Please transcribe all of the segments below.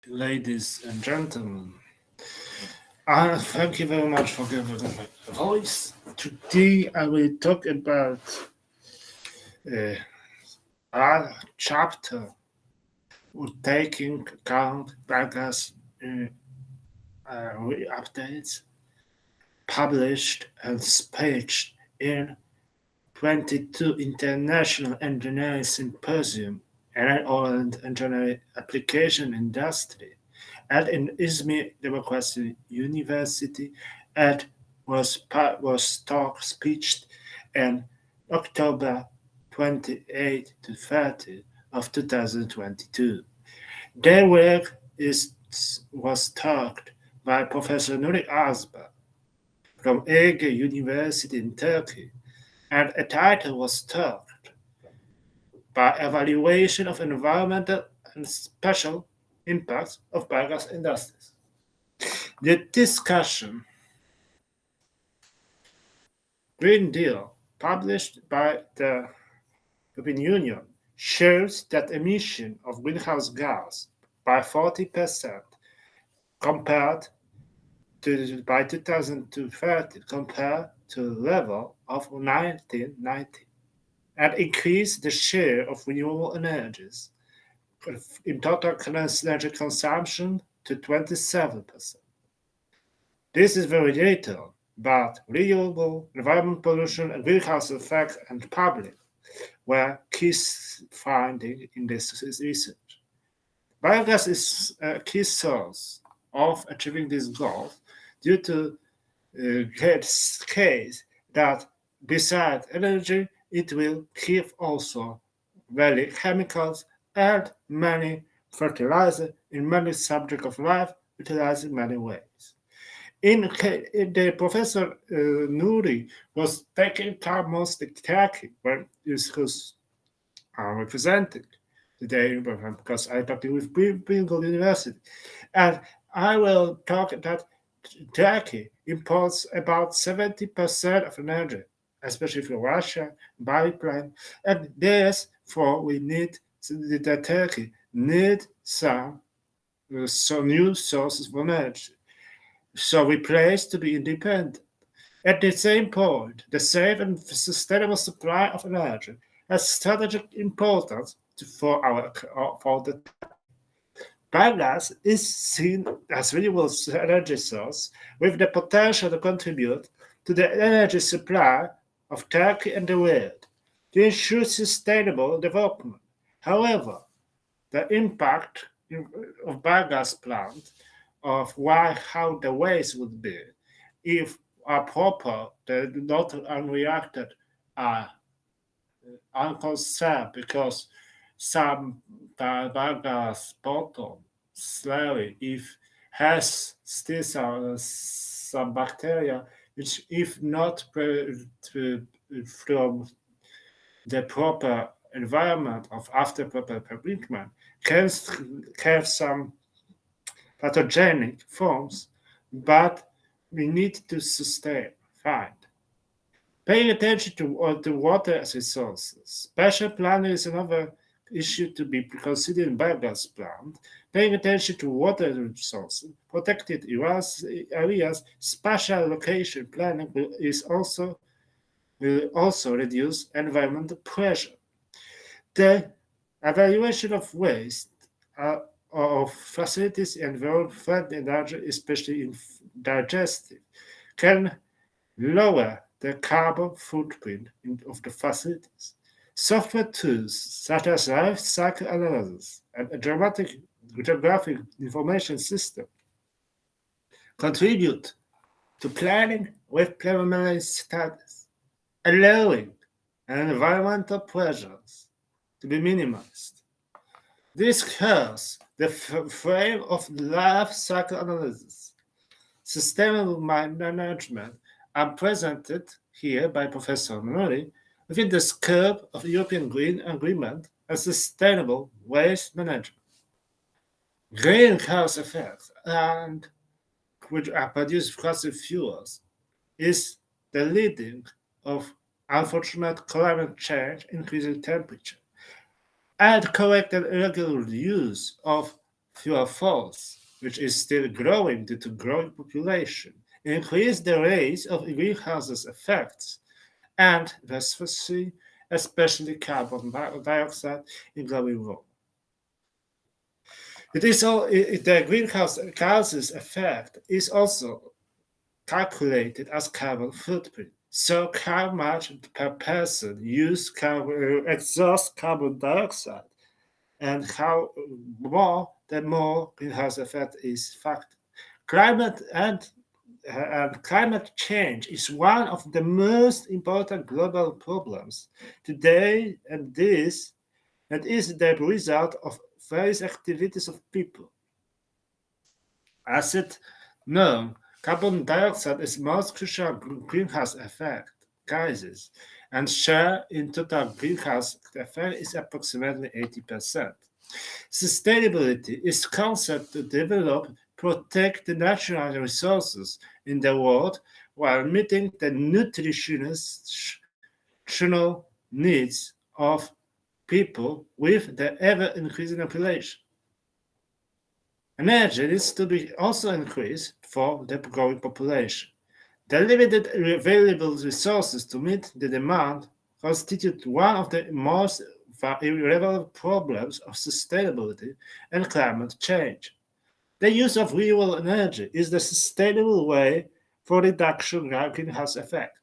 Ladies and gentlemen, thank you very much for giving me a voice. Today I will talk about a chapter taking account Baga's updates published and staged in 22 International Engineering Symposium and Engineering Application Industry and in Izmir Democracy University and was talk speeched in October 28 to 30 of 2022. Their work was taught by Professor Nuri Azba from Ege University in Turkey, and a title was taught by evaluation of environmental and special impacts of biogas industries. The discussion Green Deal, published by the European Union, shows that emission of greenhouse gas by 40% compared to by 2030 compared to the level of 1990, and increase the share of renewable energies in total energy consumption to 27%. This is very little, but renewable, environment pollution, and greenhouse effect and public were key findings in this research. Biogas is a key source of achieving these goals due to case that besides energy, it will give also many chemicals and many fertilizer in many subjects of life, utilized in many ways. In the Professor Nuri was taking care mostly Turkey when he was representing today because I talked with Bengal University, and I will talk that Turkey imports about 70% of energy, especially from Russia, pipeline, and therefore we need that Turkey need some new sources of energy. So we place to be independent. At the same point, the safe and sustainable supply of energy has strategic importance for the biogas is seen as renewable energy source with the potential to contribute to the energy supply of Turkey and the world to ensure sustainable development. However, the impact of biogas plant of how the waste would be if are proper, the not unreacted are unconcerned because some biogas bottle slurry if has still some bacteria which if not from the proper environment of after proper treatment can have some pathogenic forms, but we need to find. Paying attention to the water resources. Special planning is another issue to be considered in biogas plant. Paying attention to water resources, protected areas, spatial location planning will also reduce environmental pressure. The evaluation of waste of facilities and world-friendly energy, especially in digestive, can lower the carbon footprint of the facilities. Software tools such as life cycle analysis and a geographic information system contribute to planning with preliminary studies, allowing environmental pressures to be minimized. This covers the frame of life cycle analysis. Sustainable management are presented here by Professor Nuri within the scope of the European Green Agreement and Sustainable Waste Management. Greenhouse effects and which are produced fossil fuels is the leading of unfortunate climate change, increasing temperature, and correct and irregular use of fuel force, which is still growing due to growing population, increase the rate of greenhouse effects and viscosity, especially carbon dioxide in global warming. The greenhouse gases effect is also calculated as carbon footprint. So how much per person exhausts carbon dioxide, and how the more greenhouse effect is factored. Climate change is one of the most important global problems today, and is the result of various activities of people. As it known, carbon dioxide is most crucial greenhouse effect gases, and share in total greenhouse effect is approximately 80%. Sustainability is concept to develop, protect the natural resources in the world while meeting the nutritional needs of people with the ever-increasing population. Energy needs to be also increased for the growing population. The limited available resources to meet the demand constitute one of the most relevant problems of sustainability and climate change. The use of renewable energy is the sustainable way for reduction of greenhouse effect.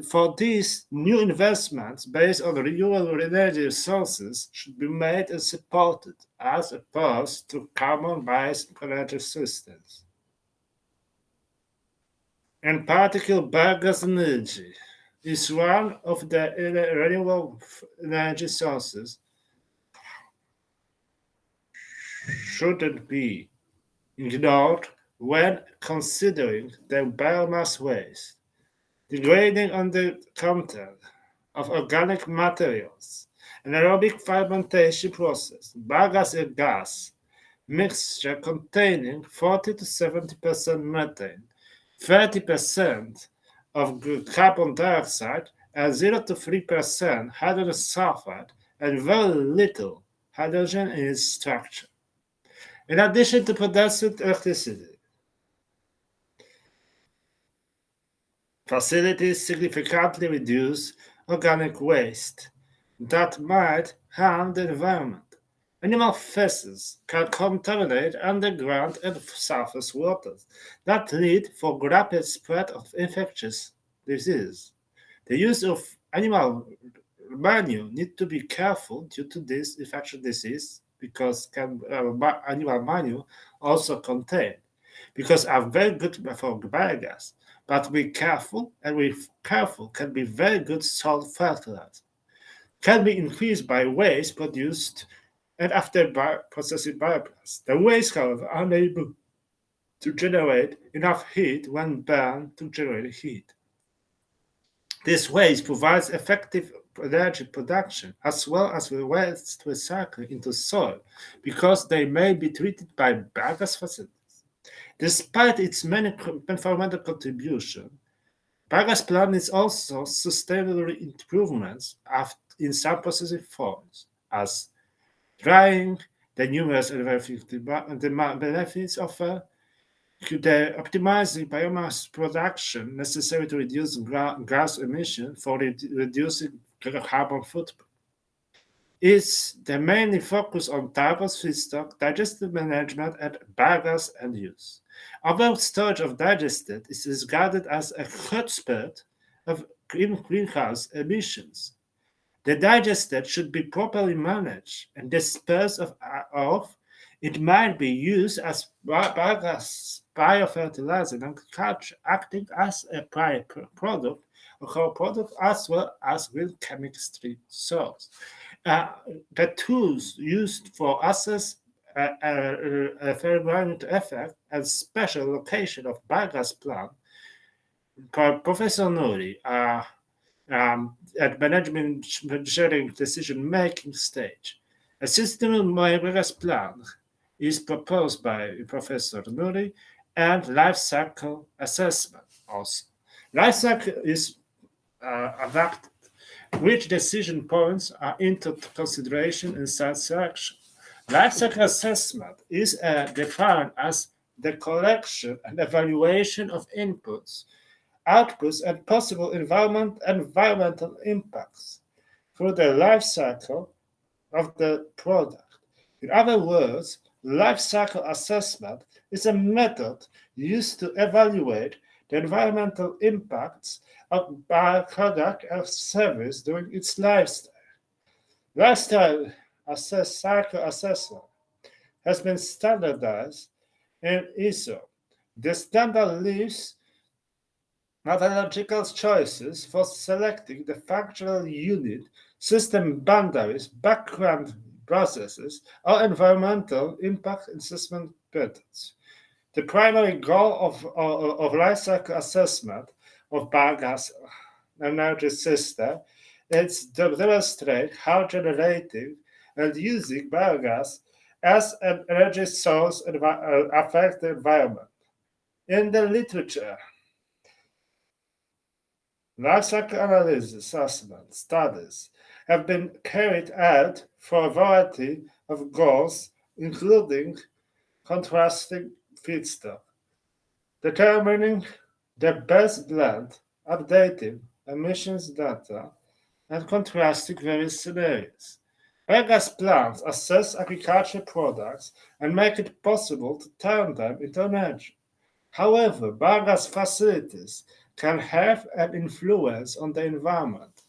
For these, new investments based on renewable energy sources should be made and supported, as opposed to carbon-based energy systems. In particular, biogas energy is one of the renewable energy sources shouldn't be ignored when considering the biomass waste, degrading on the content of organic materials, anaerobic fermentation process, biogas and gas mixture containing 40 to 70% methane, 30% of carbon dioxide, and 0 to 3% hydrogen sulfide, and very little hydrogen in its structure. In addition to producing electricity, facilities significantly reduce organic waste that might harm the environment. Animal feces can contaminate underground and surface waters that lead for rapid spread of infectious disease. The use of animal manure need to be careful due to this infectious disease because animal manure also contain, because are very good for biogas, but be careful, and careful can be very good soil fertilizer. Can be increased by waste produced and after processing biogas. The waste, however, are unable to generate enough heat when burned to generate heat. This waste provides effective energy production as well as waste recycling into soil because they may be treated by biogas facilities. Despite its many environmental contributions, biogas plant is also sustainable improvements in some processing forms, as drying, the numerous benefits offer, the optimizing biomass production necessary to reduce gas emission for reducing carbon footprint. Is the mainly focus on diverse feedstock, digestive management, and biogas end use. Over storage of digestate is regarded as a hotspot of greenhouse emissions. The digestate should be properly managed and disposed of. It might be used as biogas, biofertilizer, and agriculture, acting as a product or co-product as well as real chemistry source. The tools used for assess environmental effect and special location of biogas plant by Professor Nouri at management sharing decision-making stage. A system of biogas plant is proposed by Professor Nouri and life cycle assessment also. Life cycle is adapted. Which decision points are into consideration in site selection? Life cycle assessment is defined as the collection and evaluation of inputs, outputs, and possible environmental impacts through the life cycle of the product. In other words, life cycle assessment is a method used to evaluate the environmental impacts of byproduct or service during its lifestyle. Lifestyle cycle assessment has been standardized in ISO. The standard leaves methodological choices for selecting the functional unit, system boundaries, background processes, or environmental impact assessment methods. The primary goal of life cycle assessment of biogas energy system is to demonstrate how generating and using biogas as an energy source affects the environment. In the literature, life cycle analysis assessment studies have been carried out for a variety of goals, including contrasting feedstock, determining the best blend, updating emissions data, and contrasting various scenarios. Biogas plants assess agricultural products and make it possible to turn them into energy. However, biogas facilities can have an influence on the environment.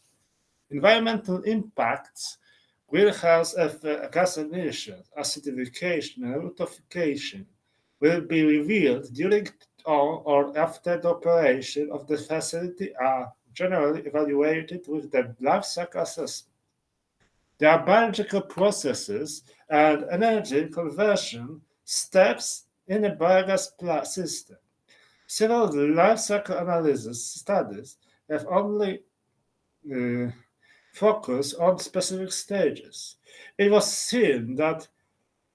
Environmental impacts, greenhouse gas emissions, acidification, and eutrophication will be revealed during or after the operation of the facility are generally evaluated with the life cycle assessment. There are biological processes and energy conversion steps in a biogas system. Several life cycle analysis studies have only focused on specific stages. It was seen that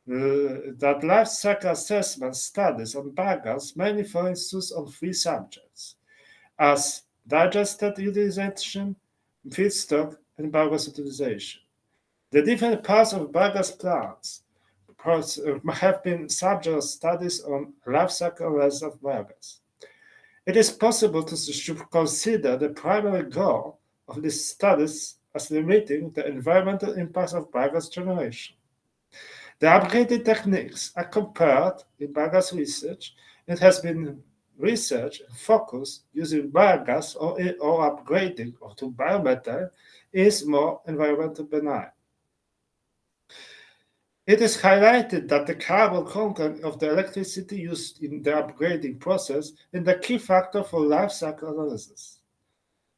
life cycle assessment studies on biogas mainly focuses on three subjects, as digested utilization, feedstock, and biogas utilization. The different parts of biogas plants have been subject of studies on life cycle analysis of biogas. It is possible to consider the primary goal of these studies as limiting the environmental impacts of biogas generation. The upgraded techniques are compared in biogas research. It has been research and focus using biogas or upgrading to biomethane is more environmentally benign. It is highlighted that the carbon content of the electricity used in the upgrading process is the key factor for life cycle analysis.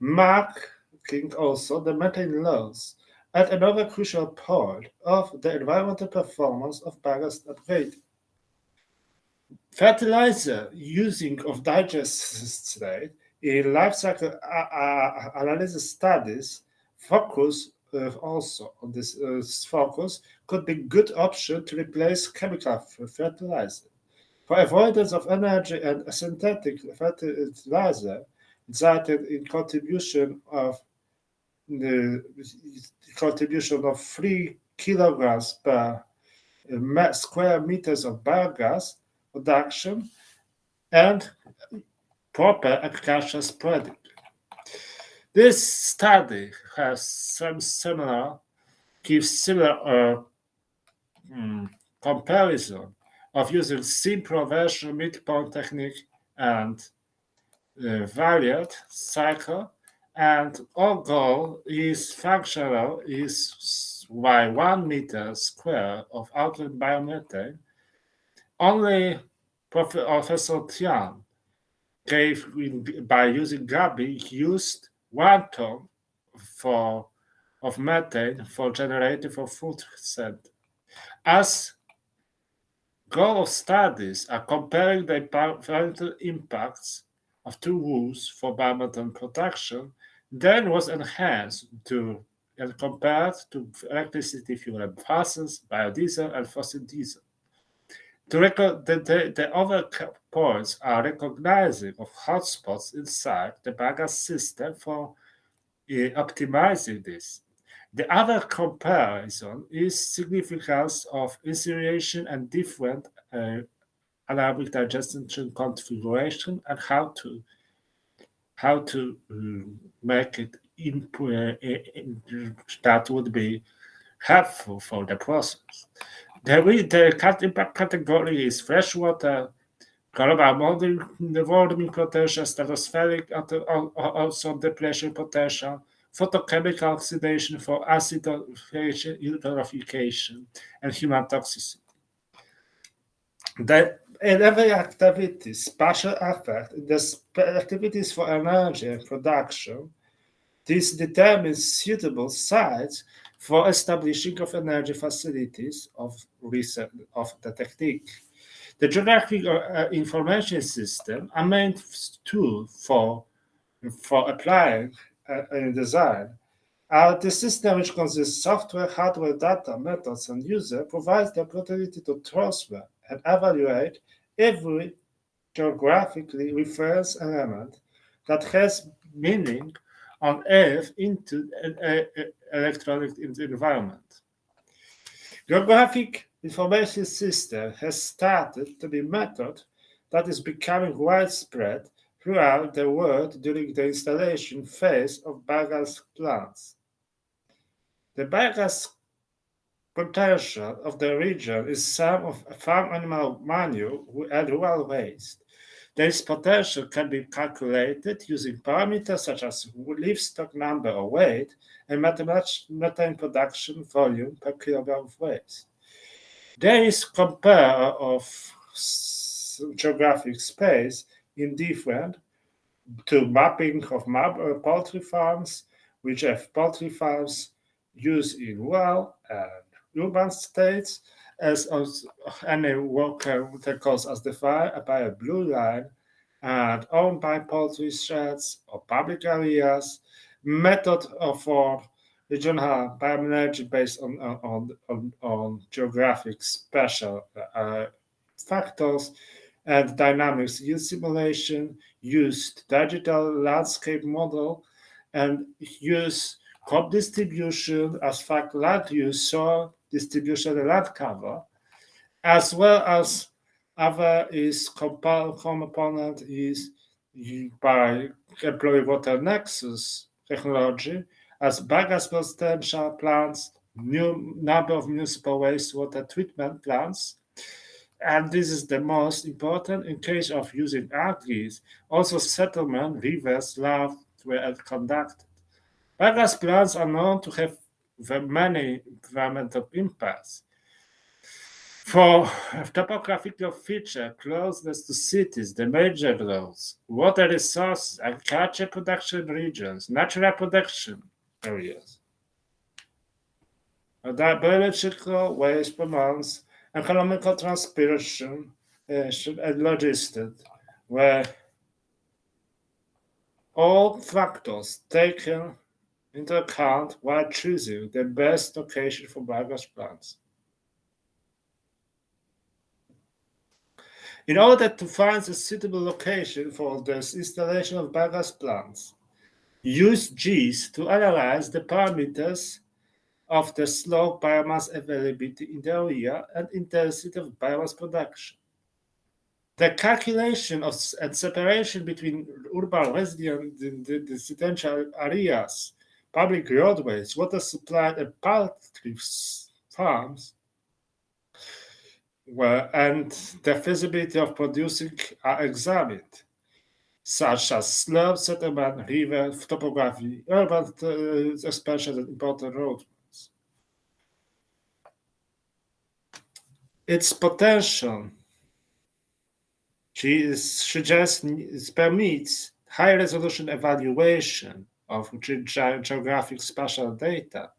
Marking also the methane loss at another crucial point of the environmental performance of biogas upgrading. Fertilizer using of digest in life cycle analysis studies focus also on this focus could be a good option to replace chemical fertilizer. For avoidance of energy and synthetic fertilizer resulted in contribution of 3 kilograms per square meters of biogas production and proper agricultural spreading. This study has gives similar comparison of using simple version midpoint technique and varied cycle, and our goal is functional is by 1 meter square of outlet biomethane. Only Professor Tian gave by using Gabi used 1 ton of methane for generating for food scent. As goal of studies are comparing the environmental impacts of 2 woos for biomethane production, then was enhanced to and compared to electricity fuel buses, biodiesel, and fossil diesel. The other points are recognizing of hotspots inside the biogas system for optimizing this. The other comparison is significance of incineration and different anaerobic digestion configuration and how to make it that would be helpful for the process. The category is freshwater, global warming potential, stratospheric, also depletion potential, photochemical oxidation for acidification, eutrophication, and human toxicity. In every activity, spatial effect, the activities for energy and production, this determines suitable sites for establishing of energy facilities of research of the technique. The geographic information system, a main tool for applying design, the system, which consists software, hardware, data, methods, and user, provides the opportunity to transfer and evaluate every geographically reference element that has meaning on Earth into an electronic environment. Geographic information system has started to be a method that is becoming widespread throughout the world during the installation phase of biogas plants. The biogas potential of the region is sum of farm animal manure and rural waste. This potential can be calculated using parameters such as livestock number or weight and methane production volume per kilogram of waste. There is compare of geographic space in different to mapping of poultry farms, which have poultry farms used in rural and urban states, as any worker that goes as defined by a blue line and owned by poultry sheds or public areas, method for regional bioenergy based on geographic spatial factors and dynamics yield simulation, used digital landscape model, and use crop distribution as fact land use, soil distribution and land cover, as well as other is component is by employing water nexus technology as biogas potential plants, new number of municipal wastewater treatment plants, and this is the most important in case of using agris. Also, settlement, rivers, love were conducted. Biogas plants are known to have many environmental impacts. For topographical feature, closeness to cities, the major roads, water resources, agriculture production regions, natural production areas, biological waste amounts, economical transpiration, and logistics, were all factors taken into account while choosing the best location for biogas plants. In order to find a suitable location for the installation of biogas plants, use GIS to analyze the parameters of the slope biomass availability in the area and intensity of biomass production. The calculation of and separation between urban residents in the residential areas, public roadways, water supply, and poultry farms and the feasibility of producing are examined, such as slope, settlement, river, topography, urban expansion, and important roads. Its potential permits high-resolution evaluation of geographic spatial data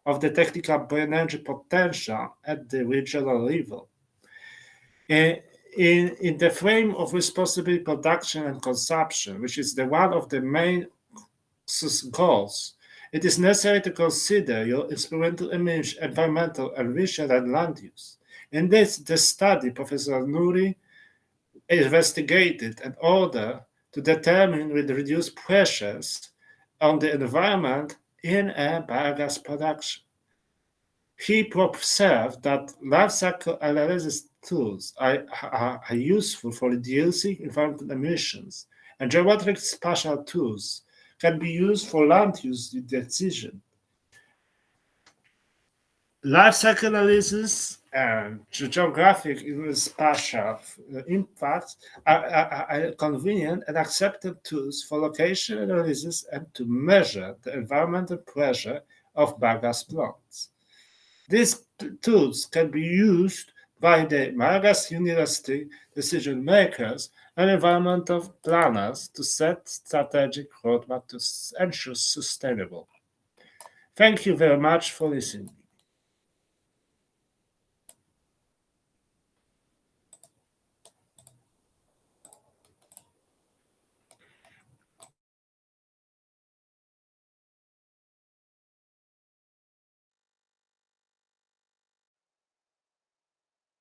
of the technical bioenergy potential at the regional level. In the frame of responsible production and consumption, which is one of the main goals, it is necessary to consider your experimental image, environmental, environment, and land use. In the study, Professor Nouri investigated in order to determine with reduced pressures on the environment in a biogas production. He observed that life cycle analysis tools are useful for reducing environmental emissions, and geometric spatial tools can be used for land use decision. Life cycle analysis and geographic spatial impacts are convenient and accepted tools for location analysis and to measure the environmental pressure of biogas plants. These tools can be used by the Malagas University decision makers and environmental planners to set strategic roadmap to ensure sustainable. Thank you very much for listening.